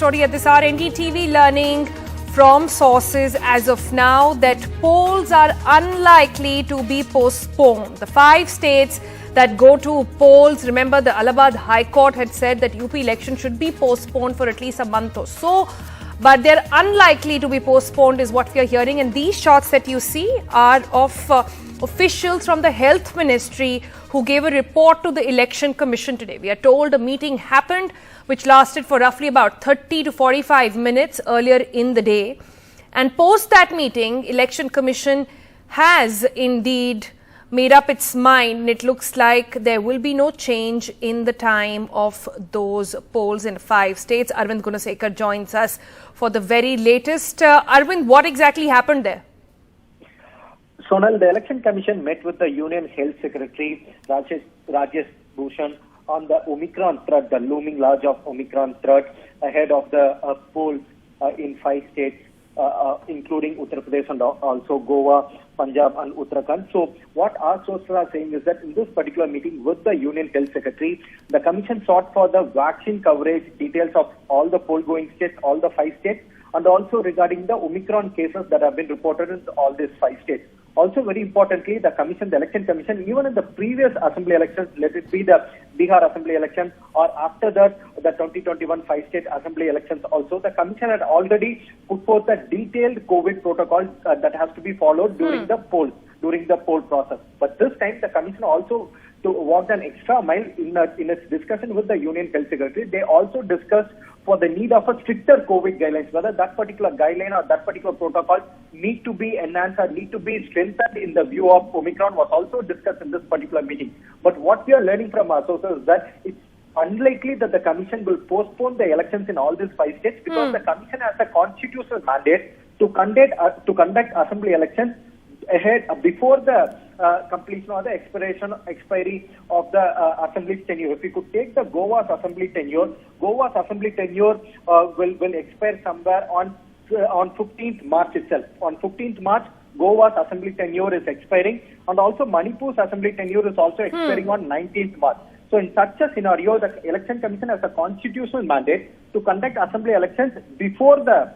story at this hour. NDTV learning from sources as of now that polls are unlikely to be postponed. The 5 states that go to polls, remember the Allahabad High Court had said that UP election should be postponed for at least a month or so. But they're unlikely to be postponed is what we are hearing. And these shots that you see are of officials from the Health Ministry who gave a report to the Election Commission today. We are told a meeting happened which lasted for roughly about 30 to 45 minutes earlier in the day. And post that meeting, Election Commission has indeed made up its mind, and it looks like there will be no change in the time of those polls in 5 states. Arvind Gunasekar joins us for the very latest. Arvind, what exactly happened there? Sonal, the Election Commission met with the Union Health Secretary Rajesh Bhushan on the Omicron threat, the looming large of Omicron threat ahead of the poll in 5 states, including Uttar Pradesh and also Goa, Punjab and Uttarakhand. So what our sources are saying is that in this particular meeting with the Union Health Secretary, the Commission sought for the vaccine coverage details of all the poll-going states, all the 5 states, and also regarding the Omicron cases that have been reported in all these 5 states. Also, very importantly, the Election Commission, even in the previous assembly elections, let it be the Bihar assembly election or after that, the 2021 5-state assembly elections also, the Commission had already put forth a detailed COVID protocol that has to be followed during the poll process. But this time, the Commission also walked an extra mile in its discussion with the Union Health Secretary. They also discussed for the need of a stricter COVID guidelines, whether that particular guideline or that particular protocol need to be enhanced or need to be strengthened in the view of Omicron was also discussed in this particular meeting. But what we are learning from our sources is that it's unlikely that the Commission will postpone the elections in all these 5 states because the Commission has a constitutional mandate to conduct assembly elections ahead before the completion or the expiry of the assembly's tenure. If we could take the Goa's assembly tenure will expire somewhere on 15th March itself. On 15th March, Goa's assembly tenure is expiring, and also Manipur's assembly tenure is also expiring on 19th March. So in such a scenario, the Election Commission has a constitutional mandate to conduct assembly elections before the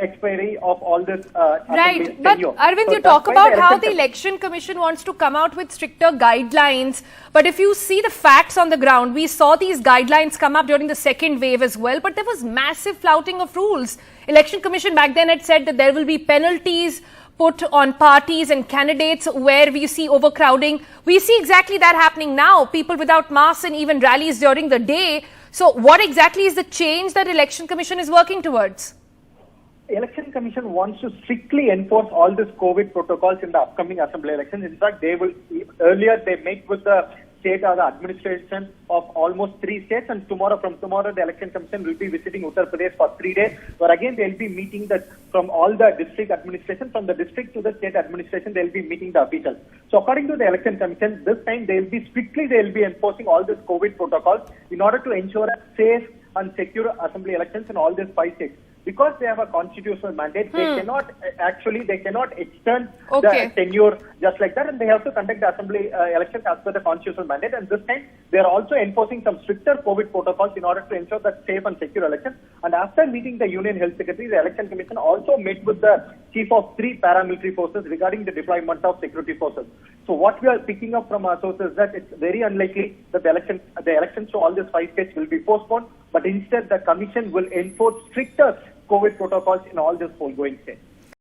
expiry of all this right. But Arvind, you talk about how the Election Commission wants to come out with stricter guidelines. But if you see the facts on the ground, we saw these guidelines come up during the second wave as well. But there was massive flouting of rules. Election Commission back then had said that there will be penalties put on parties and candidates where we see overcrowding. We see exactly that happening now. People without masks and even rallies during the day. So what exactly is the change that Election Commission is working towards? Election Commission wants to strictly enforce all these COVID protocols in the upcoming assembly elections. In fact, they met with the state or the administration of almost 3 states, and from tomorrow the Election Commission will be visiting Uttar Pradesh for 3 days, where again they will be meeting from all the district administration, from the district to the state administration, they will be meeting the officials. So according to the Election Commission, this time they will be enforcing all these COVID protocols in order to ensure a safe and secure assembly elections in all these 5 states. Because they have a constitutional mandate, they cannot extend the tenure just like that, and they have to conduct the assembly elections as per the constitutional mandate. And this time, they are also enforcing some stricter COVID protocols in order to ensure that safe and secure elections. And after meeting the Union Health Secretary, the Election Commission also met with the chief of 3 paramilitary forces regarding the deployment of security forces. So what we are picking up from our sources is that it's very unlikely that the elections to all these 5 states will be postponed, but instead the Commission will enforce stricter COVID protocols in all these poll-going states.